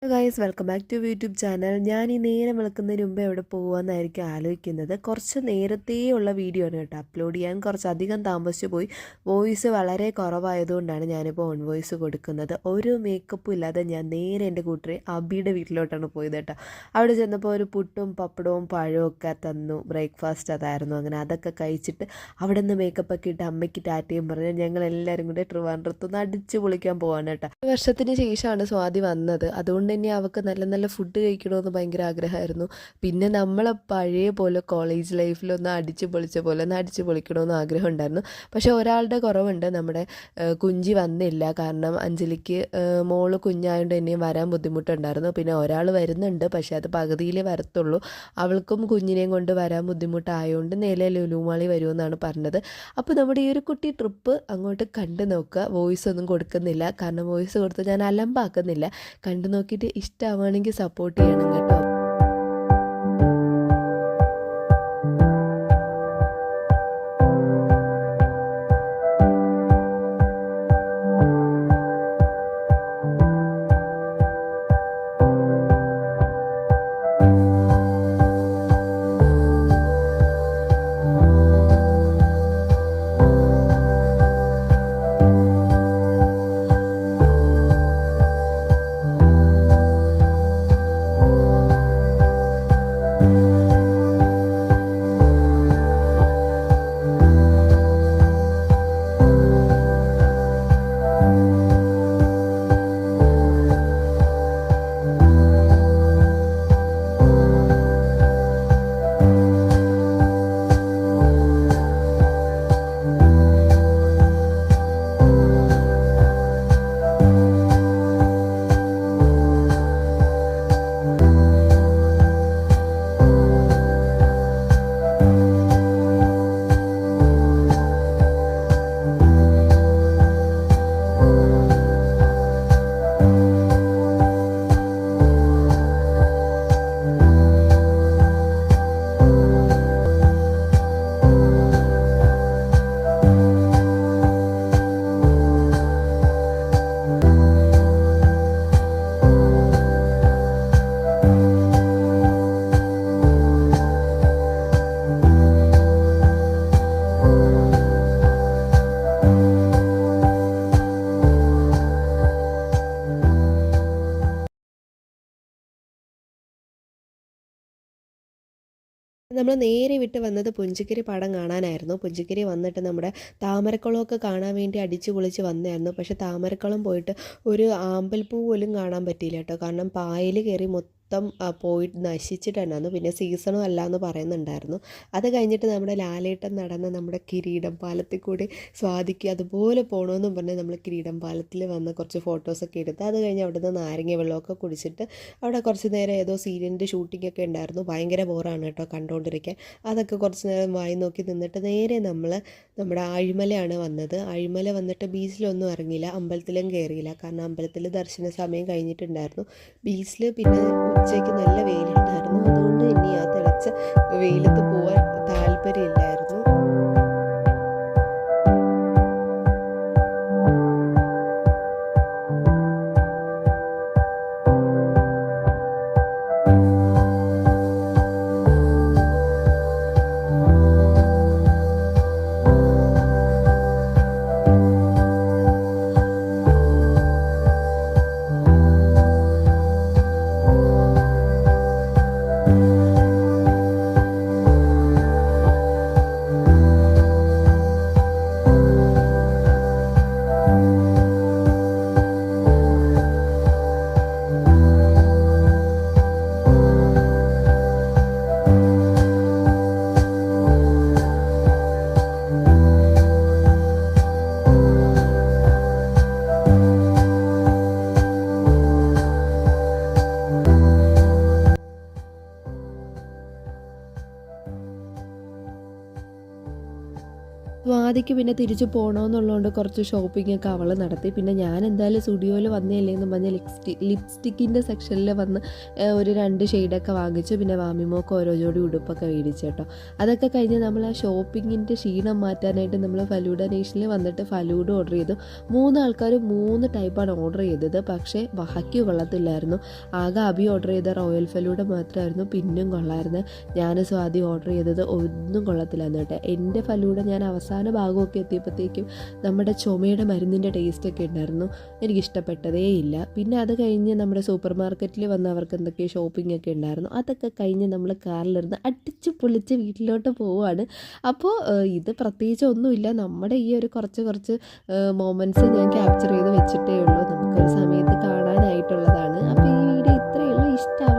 Hello guys welcome back to YouTube channel. ഞാൻ ഈ നേരം വെളുക്കുന്നതിന് മുമ്പ് എവിടെ പോകുമെന്നായിരിക്കും ആലോചിക്കുന്നത്. കുറച്ച് നേരത്തെയുള്ള വീഡിയോ ആണ് കേട്ടോ അപ്ലോഡ് ചെയ്യാൻ. കുറച്ചധികം താമസിച്ചു പോയി. വോയിസ് വളരെ കുറവായതുകൊണ്ടാണ് ഞാനിപ്പോൾ ഓൺ വോയിസ് കൊടുക്കുന്നത്. ഒരു മേക്കപ്പും ഇല്ലാതെ ഞാൻ നേരെ എൻ്റെ കൂട്ടരെ അബിയുടെ വീട്ടിലോട്ടാണ് പോയത് കേട്ടോ. അവിടെ ചെന്നപ്പോൾ ഒരു പുട്ടും പപ്പടവും പഴവും ഒക്കെ തന്നു. ബ്രേക്ക്ഫാസ്റ്റ് അതായിരുന്നു. അങ്ങനെ അതൊക്കെ കഴിച്ചിട്ട് അവിടെ നിന്ന് മേക്കപ്പൊക്കെ ഇട്ട് അമ്മയ്ക്ക് ടാറ്റയും പറഞ്ഞ് ഞങ്ങളെല്ലാവരും കൂടെ ട്രിവാൻഡ്രത്തുനിന്ന് അടിച്ച് പൊളിക്കാൻ പോവാണ് കേട്ടോ. ഒരു വർഷത്തിന് ശേഷമാണ് സ്വാതി വന്നത്. അതുകൊണ്ട് തന്നെ അവൾക്ക് നല്ല നല്ല ഫുഡ് കഴിക്കണമെന്ന് ഭയങ്കര ആഗ്രഹമായിരുന്നു. പിന്നെ നമ്മളെ പഴയ പോലെ കോളേജ് ലൈഫിലൊന്ന് അടിച്ച് പൊളിച്ച പോലെ ഒന്ന് അടിച്ച് പൊളിക്കണമെന്ന് ആഗ്രഹം ഉണ്ടായിരുന്നു. പക്ഷേ ഒരാളുടെ കുറവുണ്ട്. നമ്മുടെ കുഞ്ചി വന്നില്ല. കാരണം അഞ്ജലിക്ക് മോള് കുഞ്ഞായതുകൊണ്ട് തന്നെയും വരാൻ ബുദ്ധിമുട്ടുണ്ടായിരുന്നു. പിന്നെ ഒരാൾ വരുന്നുണ്ട്, പക്ഷേ അത് പകുതിയിലേ വരത്തുള്ളൂ. അവൾക്കും കുഞ്ഞിനെയും കൊണ്ട് വരാൻ ബുദ്ധിമുട്ടായതുകൊണ്ട് നേരെ ലുലുമാളി വരുമെന്നാണ് പറഞ്ഞത്. അപ്പോൾ നമ്മുടെ ഈ ഒരു കുട്ടി ട്രിപ്പ് അങ്ങോട്ട് കണ്ടു നോക്കുക. വോയിസ് ഒന്നും കൊടുക്കുന്നില്ല, കാരണം വോയിസ് കൊടുത്ത് ഞാൻ അലമ്പാക്കുന്നില്ല. കണ്ടു നോക്കിയിട്ട് ഇഷ്ടമാവുകയാണെങ്കിൽ സപ്പോർട്ട് ചെയ്യണം കേട്ടോ. നമ്മൾ നേരെ വിട്ട് വന്നത് പുഞ്ചക്കരി പാടം കാണാനായിരുന്നു. പുഞ്ചക്കരി വന്നിട്ട് നമ്മുടെ താമരക്കുളമൊക്കെ കാണാൻ വേണ്ടി അടിച്ച് പൊളിച്ച് വന്നതായിരുന്നു. പക്ഷേ താമരക്കുളം പോയിട്ട് ഒരു ആമ്പൽപ്പൂ പോലും കാണാൻ പറ്റിയില്ല കേട്ടോ. കാരണം പായൽ കയറി മൊത്തം പോയിട്ട് നശിച്ചിട്ടുണ്ടായിരുന്നു. പിന്നെ സീസണും അല്ല എന്ന് പറയുന്നുണ്ടായിരുന്നു. അത് കഴിഞ്ഞിട്ട് നമ്മുടെ ലാലേട്ടൻ നടന്ന നമ്മുടെ കിരീടം പാലത്തിൽ കൂടി സ്വാതിക്ക് അതുപോലെ പോകണമെന്നും പറഞ്ഞ് നമ്മൾ കിരീടം പാലത്തിൽ വന്ന് കുറച്ച് ഫോട്ടോസൊക്കെ എടുത്ത് അത് കഴിഞ്ഞ് അവിടെ നിന്ന് നാരങ്ങ വെള്ളമൊക്കെ കുടിച്ചിട്ട് അവിടെ കുറച്ച് നേരം ഏതോ സീരിയലിൻ്റെ ഷൂട്ടിങ്ങൊക്കെ ഉണ്ടായിരുന്നു. ഭയങ്കര ബോറാണ് കേട്ടോ കണ്ടുകൊണ്ടിരിക്കാൻ. അതൊക്കെ കുറച്ച് നേരം വായി നോക്കി നിന്നിട്ട് നേരെ നമ്മൾ നമ്മുടെ ആഴിമലയാണ് വന്നത്. ആഴിമല വന്നിട്ട് ബീച്ചിലൊന്നും ഇറങ്ങിയില്ല, അമ്പലത്തിലും കയറിയില്ല. കാരണം അമ്പലത്തിൽ ദർശന സമയം കഴിഞ്ഞിട്ടുണ്ടായിരുന്നു. ബീച്ചിൽ പിന്നെ ഉച്ചയ്ക്ക് നല്ല വെയിലുണ്ടായിരുന്നു. അതുകൊണ്ട് ഇനി ആ തിളച്ച വെയിലത്ത് പോകാൻ താല്പര്യമില്ലായിരുന്നു. സ്വാതിക്ക് പിന്നെ തിരിച്ച് പോകണമെന്നുള്ളതുകൊണ്ട് കുറച്ച് ഷോപ്പിങ്ങൊക്കെ അവൾ നടത്തി. പിന്നെ ഞാൻ എന്തായാലും സ്റ്റുഡിയോയിൽ വന്നേല്ലേ എന്ന് പറഞ്ഞ് ലിപ്സ്റ്റിക്കിൻ്റെ സെക്ഷനിൽ വന്ന് ഒരു 2 ഷെയ്ഡൊക്കെ വാങ്ങിച്ചു. പിന്നെ വാമിമോക്ക് ഓരോ ജോഡി ഉടുപ്പൊക്കെ മേടിച്ചു കേട്ടോ. അതൊക്കെ കഴിഞ്ഞ് നമ്മൾ ആ ഷോപ്പിങ്ങിൻ്റെ ക്ഷീണം മാറ്റാനായിട്ട് നമ്മൾ ഫലൂഡ നേഷനിൽ വന്നിട്ട് ഫലൂഡ ഓർഡർ ചെയ്തു. 3 ആൾക്കാർ 3 ടൈപ്പാണ് ഓർഡർ ചെയ്തത്. പക്ഷേ ബാക്കി കൊള്ളത്തില്ലായിരുന്നു. ആകെ അബി ഓർഡർ ചെയ്ത റോയൽ ഫലൂഡ മാത്രമായിരുന്നു പിന്നും കൊള്ളായിരുന്നു. ഞാൻ സ്വാതി ഓർഡർ ചെയ്തത് ഒന്നും കൊള്ളത്തില്ലായിരുന്നു കേട്ടോ. എൻ്റെ ഫലൂഡ ഞാൻ അവസാന ഭാഗമൊക്കെ എത്തിയപ്പോഴത്തേക്കും നമ്മുടെ ചുമയുടെ മരുന്നിൻ്റെ ടേസ്റ്റൊക്കെ ഉണ്ടായിരുന്നു. എനിക്കിഷ്ടപ്പെട്ടതേ ഇല്ല. പിന്നെ അത് കഴിഞ്ഞ് നമ്മുടെ സൂപ്പർ മാർക്കറ്റിൽ വന്ന് അവർക്ക് എന്തൊക്കെയോ ഷോപ്പിംഗ് ഒക്കെ ഉണ്ടായിരുന്നു. അതൊക്കെ കഴിഞ്ഞ് നമ്മൾ കാറിലിരുന്ന് അടിച്ച് പൊളിച്ച് വീട്ടിലോട്ട് പോവുകയാണ്. അപ്പോൾ ഇത് പ്രത്യേകിച്ച് ഒന്നുമില്ല, നമ്മുടെ ഈ ഒരു കുറച്ച് മൊമെൻറ്റ്സ് ഞാൻ ക്യാപ്ചർ ചെയ്ത് വെച്ചിട്ടേ ഉള്ളൂ. നമുക്കൊരു സമയത്ത് കാണാനായിട്ടുള്ളതാണ്. അപ്പോൾ ഈ വീഡിയോ ഇത്രയേ ഉള്ളൂ. ഇഷ്ടം